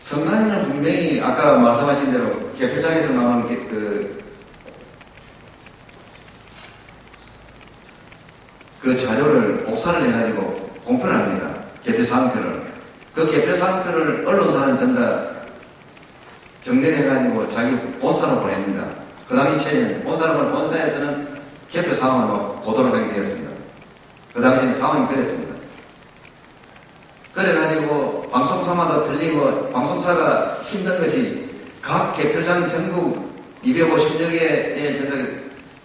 선관위는 분명히 아까 말씀하신 대로 개표장에서 나오는 그 자료를 복사를 해가지고 공표를 합니다. 개표사항표를. 그 개표사항표를 언론사는 전달 정리해가지고 자기 본사로 보냅니다. 그 당시에 본사에서는 개표 상황을 보도를 하게 되었습니다. 그 당시에 상황이 그랬습니다. 그래가지고 방송사마다 틀리고 방송사가 힘든 것이 각 개표장 전국 250여 개의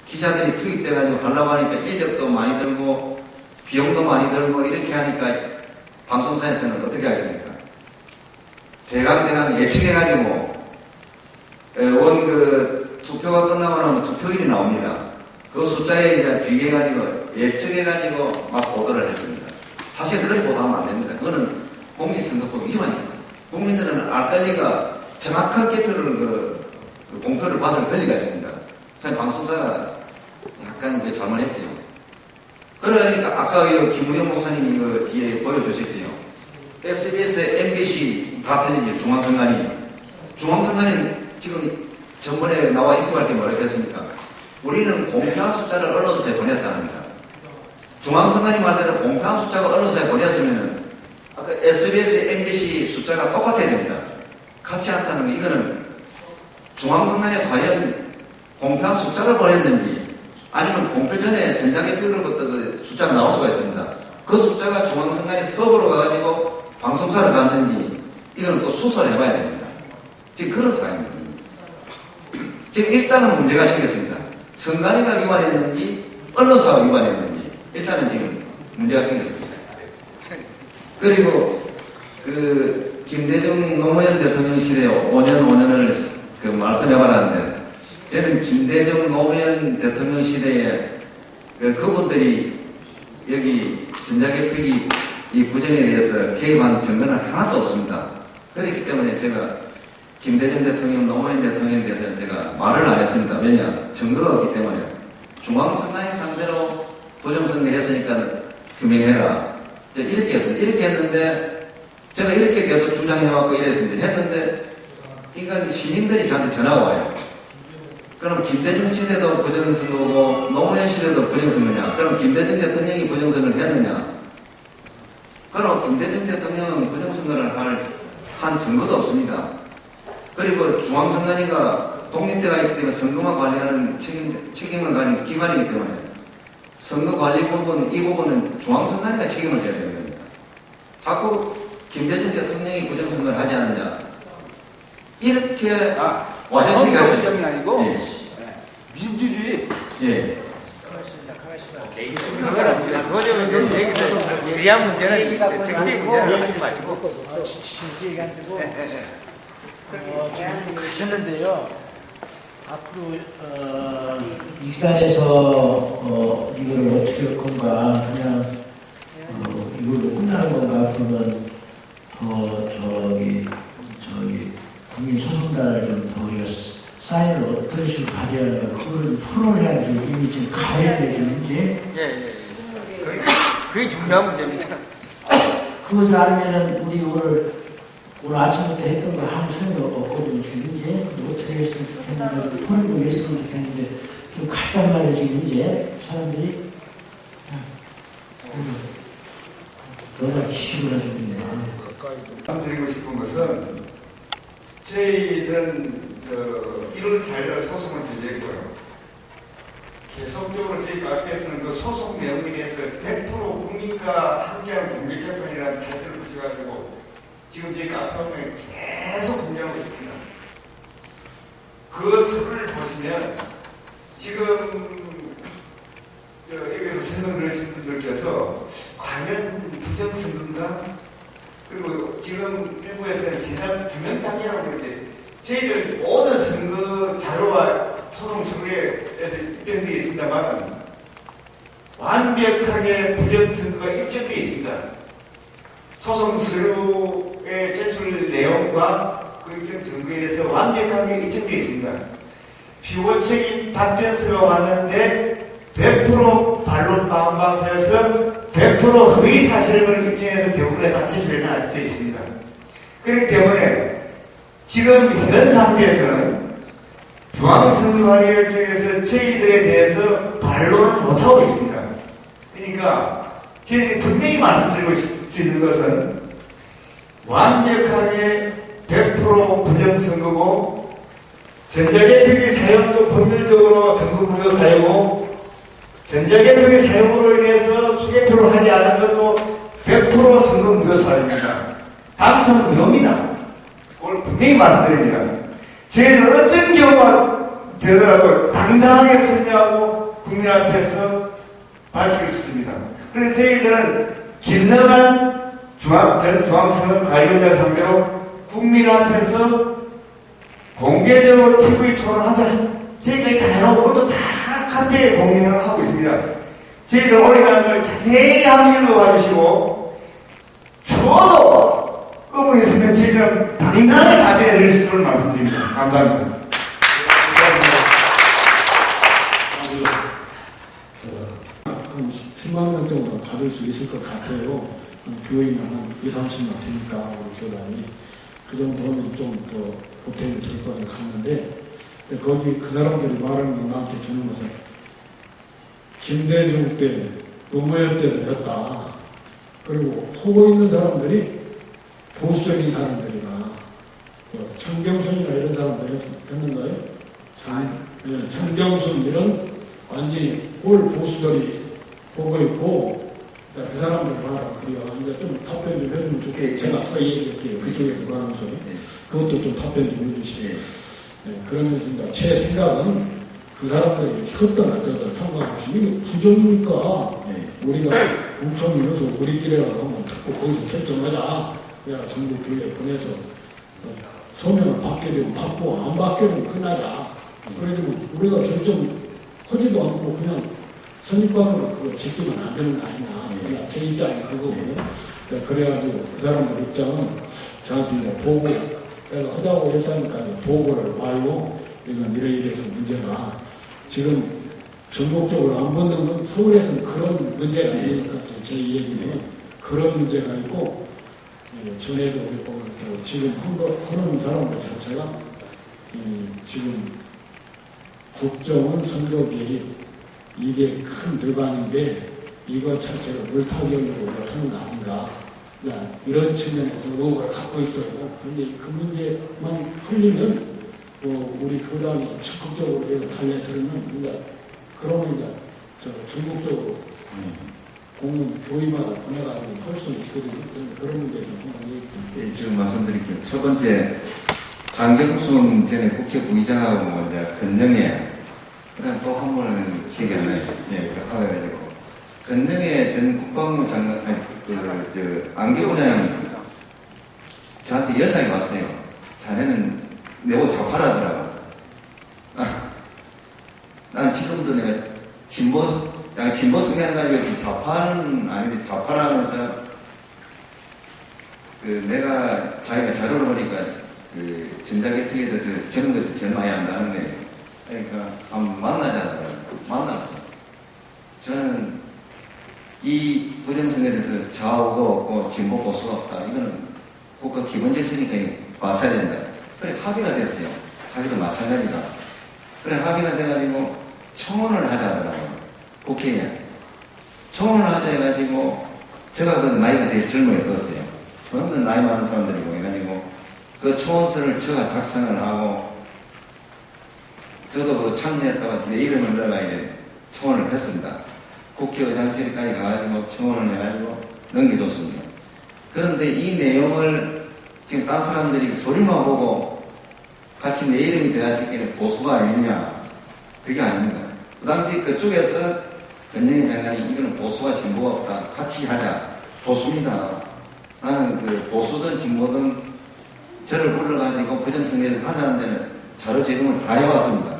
기자들이 투입돼가지고 하려고 하니까 인력도 많이 들고 비용도 많이 들고 이렇게 하니까 방송사에서는 어떻게 하겠습니까? 대강 예측해가지고 투표가 끝나고 나면 투표일이 나옵니다. 그 숫자에 이제 비교해가지고 예측해가지고 막 보도를 했습니다. 사실 그렇게 보도하면 안 됩니다. 그거는 공직선거법 위반입니다. 국민들은 알 권리가 정확한 개표를 공표를 받을 권리가 있습니다. 사실 방송사가 약간 잘못했지요. 그러니까 아까 김우영 목사님이 이거 뒤에 보여주셨지요. SBS, MBC 다 틀리죠. 중앙선관위 지금 전번에 나와 인터뷰할 때 뭐라 했습니까? 우리는 공표한 숫자를 언론사에 보냈다는 겁니다. 중앙선관위 말대로 공표한 숫자가 언론사에 보냈으면 아까 SBS, MBC 숫자가 똑같아야 됩니다. 같지 않다는 거 이거는 중앙선관위에 과연 공표한 숫자를 보냈는지 아니면 공표 전에 전자개표로부터 그 숫자가 나올 수가 있습니다. 그 숫자가 중앙선관위 서버로 가가지고 방송사를 갔는지 이거는 또 수사를 해봐야 됩니다. 지금 그런 상황입니다. 지금 일단은 문제가 생겼습니다. 선관위가 위반했는지 언론사가 위반했는지 일단은 지금 문제가 생겼습니다. 그리고 그 김대중 노무현 대통령 시대 5년을 그 말씀해봤는데 저는 김대중 노무현 대통령 시대에 그분들이 여기 전자개표기 이 부정에 대해서 개입한 증거는 하나도 없습니다. 그렇기 때문에 제가 김대중 대통령, 노무현 대통령에 대해서 제가 말을 안 했습니다. 왜냐? 증거가 없기 때문에. 중앙선관위 상대로 부정선거 했으니까 규명해라. 이렇게 했습니다. 이렇게 했는데 제가 이렇게 계속 주장해왔고 이랬습니다. 했는데 인간 시민들이 저한테 전화가 와요. 그럼 김대중 시대도 부정선거고 노무현 시대도 부정선거냐? 그럼 김대중 대통령이 부정선거를 했느냐? 그럼 김대중 대통령은 부정선거를 한 증거도 없습니다. 그리고 중앙선관위가 독립대가 있기 때문에 선거만 관리하는 책임을 가진 기관이기 때문에 선거 관리 부분, 이 부분은 중앙선관위가 책임을 져야 되는 겁니다. 자꾸 김대중 대통령이 부정선거를 하지 않느냐. 이렇게 와전시 가시죠. 정이 아니고 예. 민주주의. 예. 그거 좀 예리한 문제는 굉장히 문제를 하지 마시고. 얘기가지고 지금 가셨는데요. 앞으로 익산에서 이걸 어떻게 할 건가, 그냥 이걸로 끝나는 건가, 그러면 국민 소송단을 좀 더 우리가 사인을 어떤 식으로 가져야 하는가, 그걸 토론을 해야 되고 이미 지금 가야 되죠, 이제. 예. 그게 중요한 문제입니다. 그것을 알면은 우리 오늘 아침부터 했던 거 아무 소용이 없거든요. 이제 어떻게 했으면 좋겠는데 토론 좀 했으면 좋겠는데 좀 갔단 말이에요. 지금 이제 사람들이 너무 치고 나중에 말씀드리고 싶은 것은 저희들은 1월 4일 소송을 제기했고요. 계속적으로 저희 카페에서는 그 소속 내용에 대해서 100% 국민과 함께하는 공개재판이라는 타이틀을 붙여가지고 지금 저희 카페 운영에 계속 공개하고 있습니다. 그 서류를 보시면 지금 여기서 설명 들으신 분들께서 과연 부정선거인가? 그리고 지금 일부에서는 지난 규명 단계라고 하는데 저희들 모든 선거 자료와 소송 서류에서 입증되어 있습니다만 완벽하게 부정선거가 입증되어 있습니다. 소송 서류의 제출 내용과 그 입증 증거에 대해서 완벽하게 입증되어 있습니다. 피고 측이 답변서가 왔는데 100% 반론 반박해서 100% 허위 사실을 입증해서 대부분의 다 제출해 놔져 있습니다. 그렇기 때문에 지금 현 상태에서는 중앙선거관리委쪽에서 저희들에 대해서 반론을 못하고 있습니다. 그러니까 저희들이 분명히 말씀드리고 있는 것은 완벽하게 100% 부정선거고 전자개표기 사용도 법률적으로 선거무효 사유고 전자개표기 사용으로 인해서 수개표를 하지 않은 것도 100% 선거무효 사유입니다. 당선 무효입니다. 그걸 분명히 말씀드립니다. 저희는 어떤 경우가 되더라도 당당하게 설명하고 국민 앞에서 밝힐 수 있습니다. 그래서 저희들은 김능한 전 중앙선거관리위원장 상대로 국민 앞에서 공개적으로 TV 토론하자. 저희들이 다 해놓고 그것도 다 카페에 공개를 하고 있습니다. 저희들 올해간 걸 자세히 한번 읽어봐주시고 저도 의문이 있으면 저희들은 당당하게 답변해 드릴 수 있도록 말씀드립니다. 감사합니다. 한 10만 명 정도 받을 수 있을 것 같아요. 교인은 한 2, 30만 되니까 우리 교단이 그 정도면 좀 더 보탬이 될 것을 갔는데 거기 그 사람들이 말하는 거 나한테 주는 것은 김대중 때 노무현 때도 였다. 그리고 보고 있는 사람들이 보수적인 사람들이다. 청경순이나 이런 사람들 했는가요? 청경순 이런 완전히 올 보수들이 보고 있고 그 사람들 봐라 그래요. 이제 좀 답변 좀 해주면 좋겠어요. 제가 아까 얘기할게요. 그쪽에서 말하는 소리. 그것도 좀 답변 좀 해주시고. 네, 그러면서 이제 제 생각은 그 사람들이 혔던 어쩌다 상관없이 이게 부정이니까 우리가 공청회에서 우리끼리라도 한번 듣고 거기서 결정하자. 그래야 정부 교회에 보내서 소명을 받게 되면 받고 안 받게 되면 끝나자. 그래도 우리가 결정하지도 않고 그냥 선입관으로 그거 제끼면 안 되는 거 아니냐. 그냥 제 입장이 그거거든요. 그래가지고 그 사람들 입장은 저한테 이제 보고 내가 하자고 했으니까 보고를 와요. 이건 이래서 문제가 지금 전국적으로 안 붙는 건 서울에서는 그런 문제가 아니니까 제 얘기는 그런 문제가 있고 전에도 그랬고 지금 하는 사람들 자체가 지금 국정원 선거 개입 이게 큰 뇌관인데 이거 자체를 물타기용으로 하는 거 아닌가 이런 측면에서 의혹을 갖고 있어요. 그런데 그 문제만 풀리면 우리 교단이 적극적으로 달려들으면 그러면 이제 전국적으로 공문 교위마다 보내가지고 할 수 있거든요. 그런 문제를 한번 얘기해 지금 말씀드릴게요. 첫 번째 장경순 전에 국회 부의장하고 이제 건영에 그다음 또 한 번은 기억이 안 나요. 하여가지고 건영에 전 국방부 장관 안기부장이 저한테 연락이 왔어요. 자네는 내고 좌파라더라고. 나는 지금도 내가 진보 성향가지고 좌파는 아닌데 좌파라면서 내가 자기가 자료를 보니까 전자개표에 대해서 저런 것을 제일 많이 안다는 거예요. 그러니까 한번 만나자 하더라고요. 만났어. 저는 이 부정선거에 대해서 좌우가 없고 진보 보수가 없다. 이거는 국가 기본 질서니까 맞춰야 된다. 그래 합의가 됐어요. 자기도 마찬가지다. 그래 합의가 돼가지고 청원을 하자 하더라고요. 국회에. 청원을 하자 해가지고 제가 그 나이가 제일 젊었어요. 전부 나이 많은 사람들이고 해가지고 그 청원서를 제가 작성을 하고 저도 그 참여했다가 내 이름을 넣어가 이래 청원을 했습니다. 국회의장실까지 가가지고 청원을 해가지고 넘겨줬습니다. 그런데 이 내용을 지금 딴 사람들이 소리만 보고 같이 내 이름이 되어지기는 보수가 아니냐? 그게 아닙니다. 그 당시 그쪽에서 권영희 장관이 이거는 보수와 진보가 없다. 같이 하자. 좋습니다. 나는 그 보수든 진보든 저를 불러가지고 부정선거에서 하자는 데는 자료 제공을 다 해왔습니다.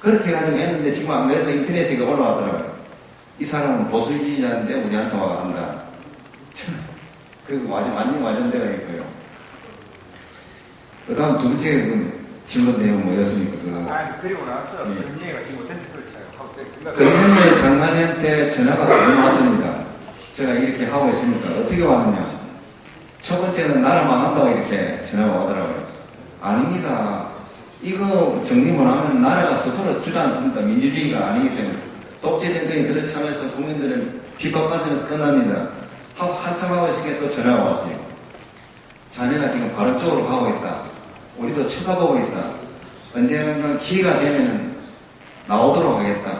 그렇게 해가지고 했는데 지금 안 그래도 인터넷에 올라왔더라고요. 이 사람은 보수주의자인데 우리한테 와 한다. 그 완전 완전되어 있고요. 그 다음 두 번째 그 질문 내용 뭐였습니까? 그리고 나서 예. 금융위가 지금 어떤 뜻을 쳐요? 금융위 장관한테 전화가 두 번 왔습니다. 제가 이렇게 하고 있으니까 어떻게 왔느냐? 첫 번째는 나라 망한다고 이렇게 전화가 오더라고요. 아닙니다. 이거 정리 못하면 나라가 스스로 주저앉습니다. 민주주의가 아니기 때문에. 독재 정권이 들어차면서 국민들은 핍박받으면서 끝납니다. 하고 한참 하고 있으니까 또 전화가 왔어요. 자네가 지금 바른 쪽으로 가고 있다. 우리도 쳐다보고 있다. 언젠가 기회가 되면 나오도록 하겠다.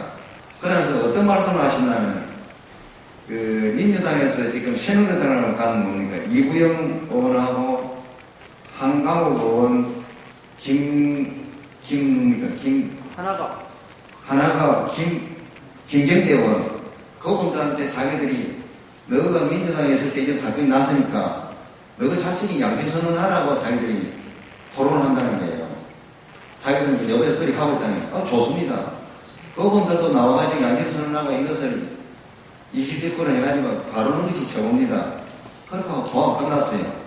그러면서 어떤 말씀을 하신다면 그 민주당에서 지금 새누리당을 가는 뭡니까? 이부영 의원하고 한강욱 의원, 김경태 의원 그분들한테 자기들이 너가 민주당에 있을 때 이런 사건이 났으니까 너가 자신이 양심선언하라고 자기들이 토론을 한다는 거예요. 자기들은 옆에서 그렇게 하고 있다니 좋습니다. 그분들도 나와가지고 양심선언하고 이것을 20대권을 해가지고 바르는 것이 저겁니다. 그렇게 하고 통화가 끝났어요.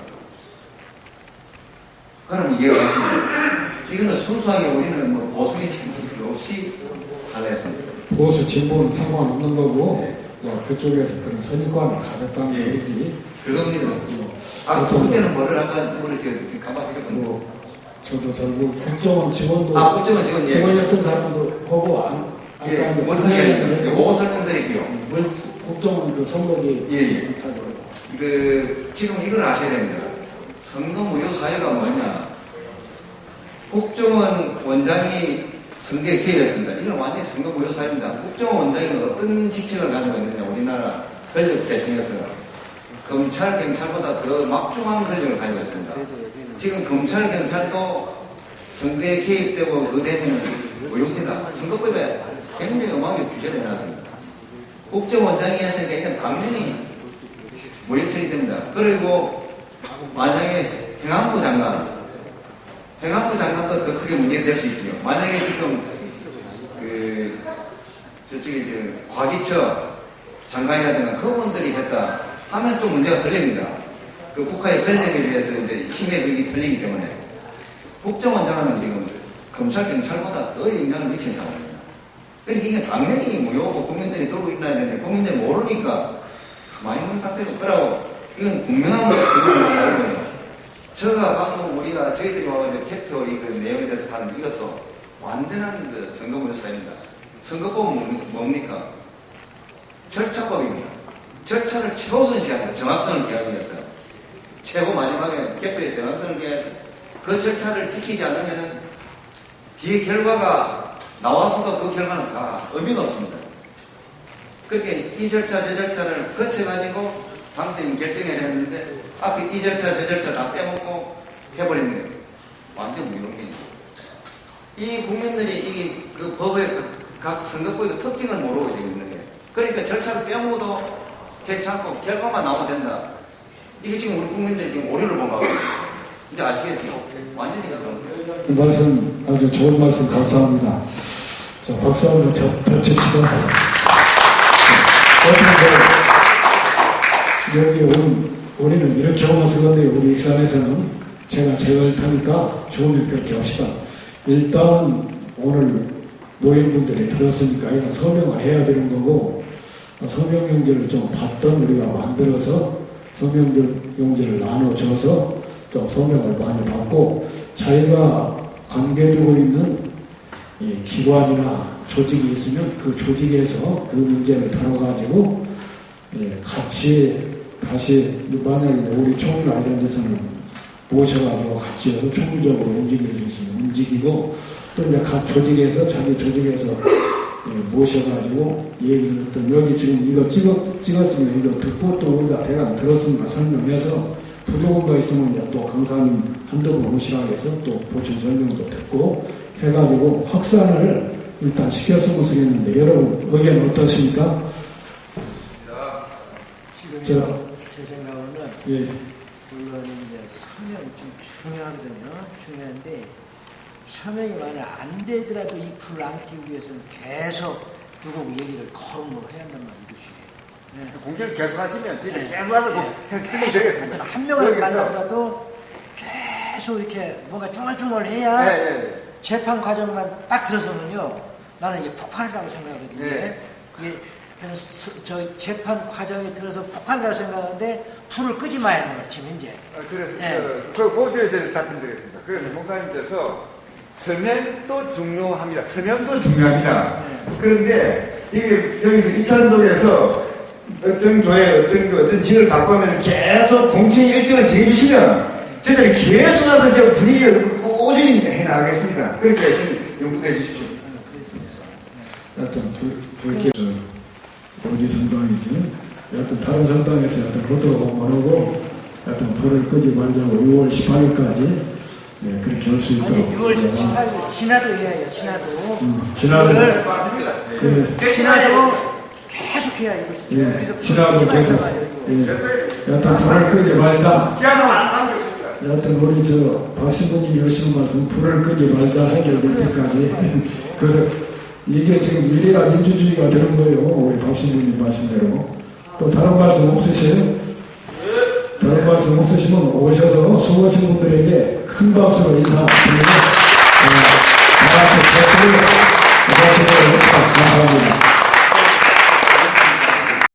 그럼 이게 이거는 순수하게 우리는 뭐 보수의 친구들 없이 하려 했습니다. 보수 진보는 상관없는 거고 네. 그쪽에서 그런 선입관을 가졌다는 예. 얘기지. 그겁니다. 두 번째는 뭐를 아까 우리 까먹었거든요. 저도 전부 국정원 직원도 국정원 직원 직원이었던 사람도 보고 예, 못하게 그거 설명드릴게요. 국정원 그 선거기 예. 그 지금 이걸 아셔야 됩니다. 선거 무효 사유가 뭐냐? 국정원 원장이 선거에 개입했습니다. 이건 완전히 선거 무효 사유입니다. 국정원 원장이 어떤 직책을 가지고 있느냐? 우리나라 권력 계층에서 검찰, 경찰보다 더 막중한 권력을 가지고 있습니다. 지금 검찰, 경찰도 선거에 개입되고 의대는 무효입니다. 선거법에 굉장히 엄하게 규제를 해놨습니다. 국정원장이 했으니까 이건 당연히 무효 처리됩니다. 그리고 만약에 행안부 장관도 더 크게 문제가 될 수 있죠. 만약에 지금 저쪽에 과기처 장관이라든가 그분들이 했다 하면 좀 문제가 걸립니다. 그 국가의 권력에 대해서 이제 힘의 벽이 틀리기 때문에 국정원장은 지금 검찰, 경찰보다 더 영향을 미친 상황입니다. 그러니까 이게 당연히 무효고 국민들이 들고 있나야 되는데 국민들이 모르니까 가만히 있는 상태가 없더라고. 이건 분명한 거예요. 제가 방금 우리가 저희들이 와가지고 개표 그 내용에 대해서 하는 이것도 완전한 그 선거무효 사유입니다. 선거법은 뭡니까? 절차법입니다. 절차를 최우선시합니다. 정확성을 기하기 위해서. 최고 마지막에 개표의 정확성을 기해서 그 절차를 지키지 않으면은 뒤에 결과가 나왔어도 그 결과는 다 의미가 없습니다. 그렇게 이 절차 저 절차를 거쳐가지고 당선인 결정을 했는데 앞에 이 절차 저 절차 다 빼먹고 해버린 거예요. 완전 무용입니다. 이 국민들이 그 법의 각 선거법의 특징을 모르고 지금 있는 거예요. 그러니까 절차를 빼먹어도 괜찮고 결과만 나오면 된다. 이게 지금 우리 국민들이 지금 오류를 본 거거든요. 이제 아시겠죠? 완전히 이 말씀 아주 좋은 말씀 감사합니다. 자, 박수 한번 더 치시고. 여기 우리는 이렇게 하면서 근데 우리 익산에서는 제가 제갈 테니까 좋으면 그렇게 합시다. 일단 오늘 모인 분들이 들었으니까 이건 서명을 해야 되는 거고 서명 용지를 좀 받던 우리가 만들어서 서명 용지를 나눠줘서 좀 서명을 많이 받고 자기가 관계되고 있는 이 기관이나 조직이 있으면 그 조직에서 그 문제를 다뤄가지고 같이 다시 만약에 우리 총리나 이런 데서는 모셔가지고 같이 해서 총리적으로 움직일 수 있으면 움직이고 또 이제 각 조직에서 자기 조직에서 모셔가지고 얘기를 했던 여기 지금 이거 찍었으면 이거 듣고 또 우리가 대강 들었으니까 설명해서 부족한 거 있으면 이제 또 강사님 한두 번 오시라고 해서 또 보충 설명도 듣고 해가지고 확산을 일단 시켰으면 쓰겠는데 여러분 의견 어떠십니까? 제 생각으로는 예. 물론 이제 서명이 좀 중요하거든요. 중요한데 서명이 만약 안 되더라도 이 풀을 안 끼우기 위해서는 계속 그거 얘기를 거름으로 해야 한단 말이죠. 네. 공개를 계속 하시면 집에 네. 계속 와서 하여튼 한 명을 만나더라도 계속 이렇게 뭔가 쭈글쭈글 해야 네. 재판 과정만 딱 들어서면요. 나는 이게 폭발이라고 생각하거든요. 네. 이게 그래서 저 재판 과정에 들어서 폭발이라고 생각하는데 불을 끄지 마야 하는 거지 이제. 그래서 네. 그거에 대해서 답변드리겠습니다. 그래서 목사님께서 서면도 중요합니다. 서면도 중요합니다. 그런데 이게 여기서 이산동에서 어떤 교회 어떤 지역을 바꾸면서 계속 공청회 일정을 정해주시면 저희들이 계속 와서 저 분위기를 꾸준히 해나가겠습니다. 그렇게 좀 용납해 주십시오. 여하튼 불께서 어디 성당이지? 여하튼 다른 성당에서 여하튼 로드가 원하고 여하튼 불을 끄지 말자고 6월 18일까지 네, 그렇게 할 수 있도록. 아니 6월 18일 지나도 해야 해요. 지나도. 지나도. 맞습니다. 지나도 계속 해야 해요. 예, 지나도 계속. 예, 여하튼 불을 끄지 말자. 여하튼 우리 저 박신부님이 하시는 말씀 불을 끄지 말자 해결될 때까지. 그래서 이게 지금 미래가 민주주의가 되는 거예요. 우리 박신부님 말씀대로. 또 다른 말씀 없으세요? 다른 말씀 없으시면 오셔서 수고하신 분들에게 큰 박수로 인사드리고 다 같이 박수를 감사합니다.